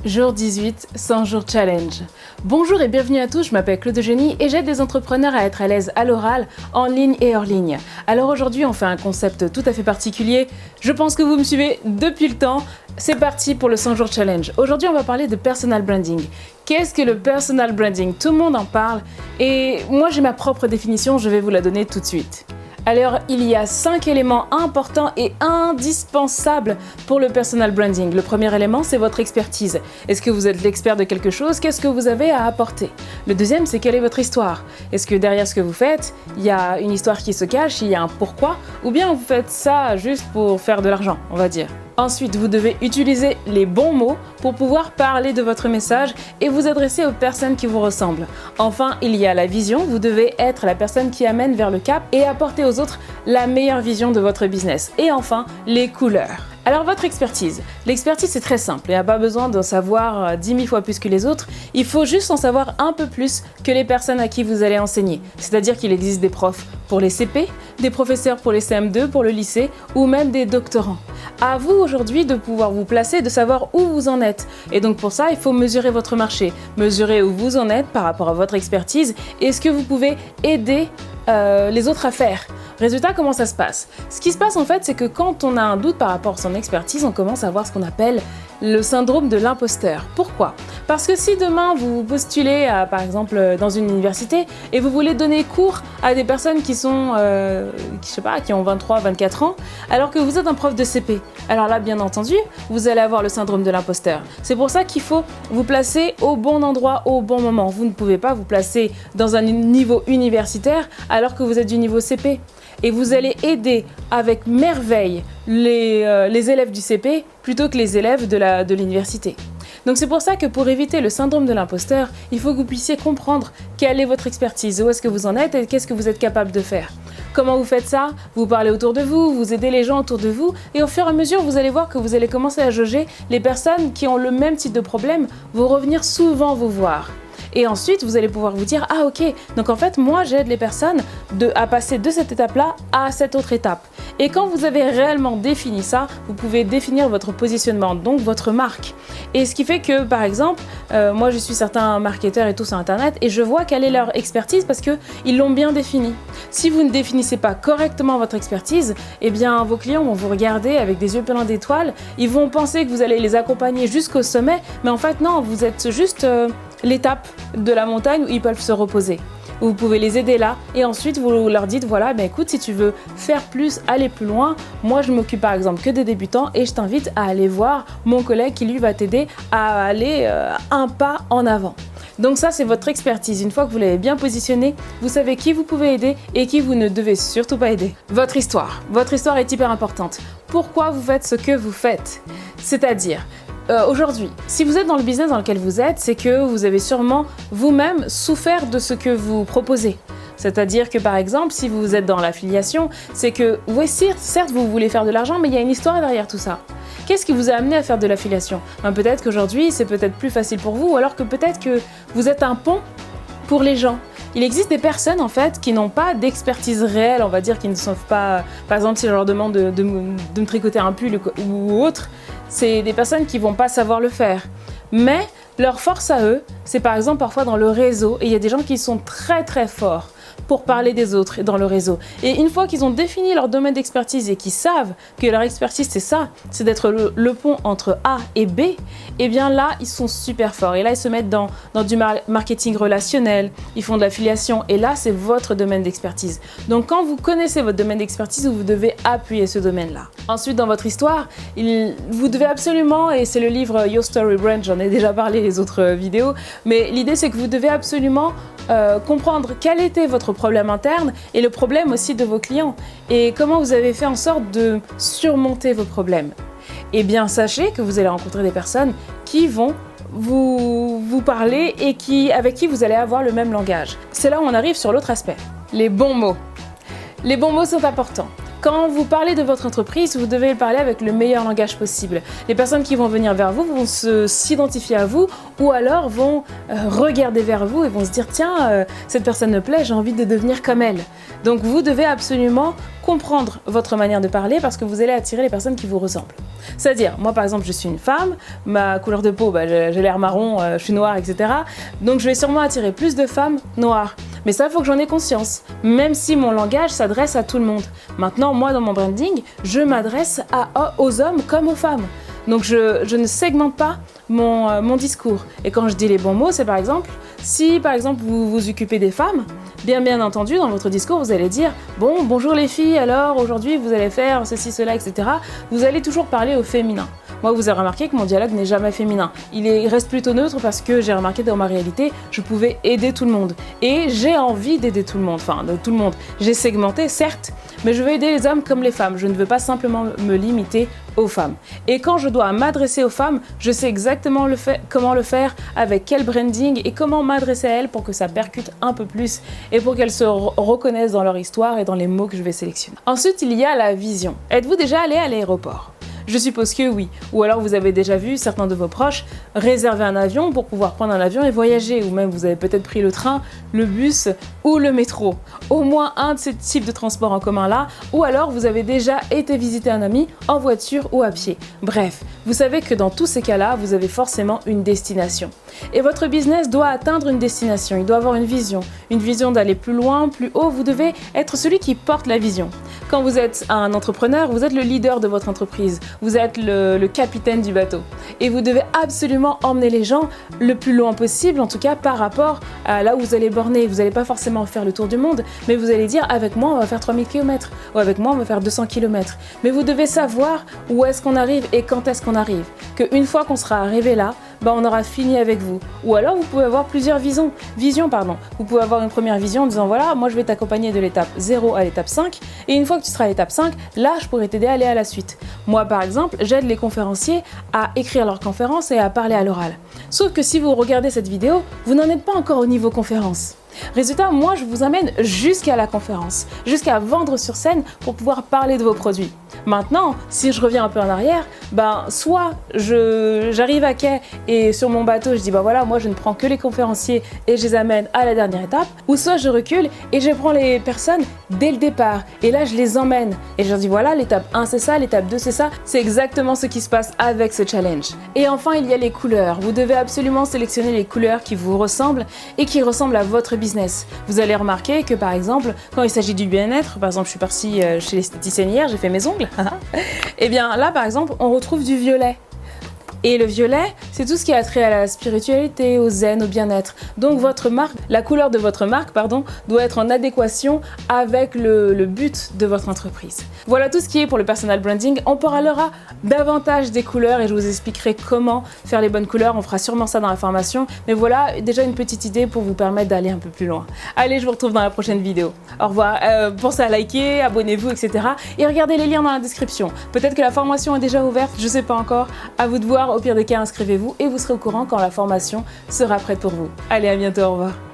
Jour 18, 100 jours challenge. Bonjour et bienvenue à tous, je m'appelle Claude Eugénie et j'aide des entrepreneurs à être à l'aise à l'oral, en ligne et hors ligne. Alors aujourd'hui on fait un concept tout à fait particulier, je pense que vous me suivez depuis le temps. C'est parti pour le 100 jours challenge. Aujourd'hui on va parler de personal branding. Qu'est-ce que le personal branding? Tout le monde en parle et moi j'ai ma propre définition, je vais vous la donner tout de suite. Alors, il y a 5 éléments importants et indispensables pour le personal branding. Le premier élément, c'est votre expertise. Est-ce que vous êtes l'expert de quelque chose? Qu'est-ce que vous avez à apporter? Le deuxième, c'est quelle est votre histoire? Est-ce que derrière ce que vous faites, il y a une histoire qui se cache, il y a un pourquoi? Ou bien vous faites ça juste pour faire de l'argent, on va dire. Ensuite, vous devez utiliser les bons mots pour pouvoir parler de votre message et vous adresser aux personnes qui vous ressemblent. Enfin, il y a la vision. Vous devez être la personne qui amène vers le cap et apporter aux autres la meilleure vision de votre business. Et enfin, les couleurs. Alors votre expertise. L'expertise c'est très simple, il n'y a pas besoin d'en savoir 10 000 fois plus que les autres, il faut juste en savoir un peu plus que les personnes à qui vous allez enseigner. C'est-à-dire qu'il existe des profs pour les CP, des professeurs pour les CM2, pour le lycée ou même des doctorants. À vous aujourd'hui de pouvoir vous placer, de savoir où vous en êtes. Et donc pour ça, il faut mesurer votre marché, mesurer où vous en êtes par rapport à votre expertise et ce que vous pouvez aider les autres à faire. Résultat, comment ça se passe? Ce qui se passe en fait, c'est que quand on a un doute par rapport à son expertise, on commence à avoir ce qu'on appelle le syndrome de l'imposteur. Pourquoi? Parce que si demain vous postulez par exemple dans une université et vous voulez donner cours à des personnes qui sont, qui ont 23, 24 ans, alors que vous êtes un prof de CP, alors là, bien entendu, vous allez avoir le syndrome de l'imposteur. C'est pour ça qu'il faut vous placer au bon endroit, au bon moment. Vous ne pouvez pas vous placer dans un niveau universitaire alors que vous êtes du niveau CP. Et vous allez aider avec merveille les élèves du CP plutôt que les élèves de l'université. Donc c'est pour ça que pour éviter le syndrome de l'imposteur, il faut que vous puissiez comprendre quelle est votre expertise, où est-ce que vous en êtes et qu'est-ce que vous êtes capable de faire. Comment vous faites ça? Vous parlez autour de vous, vous aidez les gens autour de vous et au fur et à mesure, vous allez voir que vous allez commencer à jauger les personnes qui ont le même type de problème, vont revenir souvent vous voir. Et ensuite, vous allez pouvoir vous dire « Ah ok, donc en fait, moi j'aide les personnes à passer de cette étape-là à cette autre étape. » Et quand vous avez réellement défini ça, vous pouvez définir votre positionnement, donc votre marque. Et ce qui fait que, par exemple, moi je suis certains marketeurs et tout sur Internet et je vois quelle est leur expertise parce qu'ils l'ont bien définie. Si vous ne définissez pas correctement votre expertise, eh bien vos clients vont vous regarder avec des yeux pleins d'étoiles, ils vont penser que vous allez les accompagner jusqu'au sommet, mais en fait non, vous êtes juste l'étape de la montagne où ils peuvent se reposer. Vous pouvez les aider là et ensuite vous leur dites voilà, ben écoute, si tu veux faire plus, aller plus loin, moi je m'occupe par exemple que des débutants et je t'invite à aller voir mon collègue qui lui va t'aider à aller un pas en avant. Donc ça c'est votre expertise. Une fois que vous l'avez bien positionné, vous savez qui vous pouvez aider et qui vous ne devez surtout pas aider. Votre histoire est hyper importante. Pourquoi vous faites ce que vous faites? C'est-à-dire aujourd'hui, si vous êtes dans le business dans lequel vous êtes, c'est que vous avez sûrement vous-même souffert de ce que vous proposez. C'est-à-dire que par exemple, si vous êtes dans l'affiliation, c'est que oui, certes vous voulez faire de l'argent, mais il y a une histoire derrière tout ça. Qu'est-ce qui vous a amené à faire de l'affiliation? Peut-être qu'aujourd'hui c'est peut-être plus facile pour vous, ou alors que peut-être que vous êtes un pont pour les gens. Il existe des personnes en fait qui n'ont pas d'expertise réelle, on va dire, qui ne savent pas, par exemple si je leur demande de me tricoter un pull ou autre, c'est des personnes qui vont pas savoir le faire. Mais leur force à eux, c'est par exemple parfois dans le réseau, et il y a des gens qui sont très très forts pour parler des autres dans le réseau. Et une fois qu'ils ont défini leur domaine d'expertise et qu'ils savent que leur expertise c'est ça, c'est d'être le pont entre A et B, et bien là ils sont super forts. Et là ils se mettent dans du marketing relationnel, ils font de l'affiliation et là c'est votre domaine d'expertise. Donc quand vous connaissez votre domaine d'expertise, vous devez appuyer ce domaine-là. Ensuite dans votre histoire, vous devez absolument, et c'est le livre Your Story Brand, j'en ai déjà parlé les autres vidéos, mais l'idée c'est que vous devez absolument comprendre quel était votre problème interne et le problème aussi de vos clients et comment vous avez fait en sorte de surmonter vos problèmes. Eh bien, sachez que vous allez rencontrer des personnes qui vont vous parler et avec qui vous allez avoir le même langage. C'est là où on arrive sur l'autre aspect, les bons mots. Les bons mots sont importants. Quand vous parlez de votre entreprise, vous devez parler avec le meilleur langage possible. Les personnes qui vont venir vers vous vont s'identifier à vous ou alors vont regarder vers vous et vont se dire « Tiens, cette personne me plaît, j'ai envie de devenir comme elle ». Donc vous devez absolument comprendre votre manière de parler parce que vous allez attirer les personnes qui vous ressemblent. C'est-à-dire, moi par exemple, je suis une femme, ma couleur de peau, j'ai l'air marron, je suis noire, etc. Donc je vais sûrement attirer plus de femmes noires. Mais ça, il faut que j'en ai conscience, même si mon langage s'adresse à tout le monde. Maintenant, moi, dans mon branding, je m'adresse aux hommes comme aux femmes. Donc je ne segmente pas mon discours. Et quand je dis les bons mots, c'est par exemple, si par exemple vous vous occupez des femmes, bien entendu, dans votre discours, vous allez dire « Bon, bonjour les filles, alors aujourd'hui vous allez faire ceci, cela, etc. » Vous allez toujours parler au féminin. Moi, vous avez remarqué que mon dialogue n'est jamais féminin. Il reste plutôt neutre parce que j'ai remarqué dans ma réalité, je pouvais aider tout le monde. Et j'ai envie d'aider tout le monde, enfin de tout le monde. J'ai segmenté, certes, mais je veux aider les hommes comme les femmes. Je ne veux pas simplement me limiter aux femmes. Et quand je dois m'adresser aux femmes, je sais exactement comment le faire, avec quel branding et comment m'adresser à elles pour que ça percute un peu plus et pour qu'elles se reconnaissent dans leur histoire et dans les mots que je vais sélectionner. Ensuite, il y a la vision. Êtes-vous déjà allé à l'aéroport ? Je suppose que oui. Ou alors vous avez déjà vu certains de vos proches réserver un avion pour pouvoir prendre un avion et voyager. Ou même vous avez peut-être pris le train, le bus ou le métro. Au moins un de ces types de transports en commun là. Ou alors vous avez déjà été visiter un ami en voiture ou à pied. Bref, vous savez que dans tous ces cas-là, vous avez forcément une destination. Et votre business doit atteindre une destination. Il doit avoir une vision d'aller plus loin, plus haut. Vous devez être celui qui porte la vision. Quand vous êtes un entrepreneur, vous êtes le leader de votre entreprise. Vous êtes le capitaine du bateau. Et vous devez absolument emmener les gens le plus loin possible, en tout cas par rapport à là où vous allez borner. Vous n'allez pas forcément faire le tour du monde, mais vous allez dire avec moi on va faire 3000 km ou avec moi on va faire 200 km. Mais vous devez savoir où est-ce qu'on arrive et quand est-ce qu'on arrive. Qu'une fois qu'on sera arrivé là, on aura fini avec vous. Ou alors vous pouvez avoir plusieurs visions. Vous pouvez avoir une première vision en disant voilà, moi je vais t'accompagner de l'étape 0 à l'étape 5 et une fois que tu seras à l'étape 5, là je pourrais t'aider à aller à la suite. Moi par exemple, j'aide les conférenciers à écrire leurs conférences et à parler à l'oral. Sauf que si vous regardez cette vidéo, vous n'en êtes pas encore au niveau conférence. Résultat, moi je vous amène jusqu'à la conférence, jusqu'à vendre sur scène pour pouvoir parler de vos produits. Maintenant, si je reviens un peu en arrière, soit j'arrive à quai et sur mon bateau je dis voilà, moi je ne prends que les conférenciers et je les amène à la dernière étape, ou soit je recule et je prends les personnes dès le départ et là je les emmène et je leur dis voilà, l'étape 1 c'est ça, l'étape 2 c'est ça, c'est exactement ce qui se passe avec ce challenge. Et enfin il y a les couleurs, vous devez absolument sélectionner les couleurs qui vous ressemblent et qui ressemblent à votre business. Vous allez remarquer que par exemple, quand il s'agit du bien-être, par exemple je suis partie chez l'esthéticienne hier, j'ai fait mes ongles, et bien là par exemple on retrouve du violet. Et le violet, c'est tout ce qui a trait à la spiritualité, au zen, au bien-être. Donc votre marque, la couleur de votre marque, doit être en adéquation avec le but de votre entreprise. Voilà tout ce qui est pour le personal branding. On parlera davantage des couleurs et je vous expliquerai comment faire les bonnes couleurs. On fera sûrement ça dans la formation. Mais voilà déjà une petite idée pour vous permettre d'aller un peu plus loin. Allez, je vous retrouve dans la prochaine vidéo. Au revoir. Pensez à liker, abonnez-vous, etc. Et regardez les liens dans la description. Peut-être que la formation est déjà ouverte, je ne sais pas encore. À vous de voir. Au pire des cas, inscrivez-vous et vous serez au courant quand la formation sera prête pour vous. Allez, à bientôt, au revoir.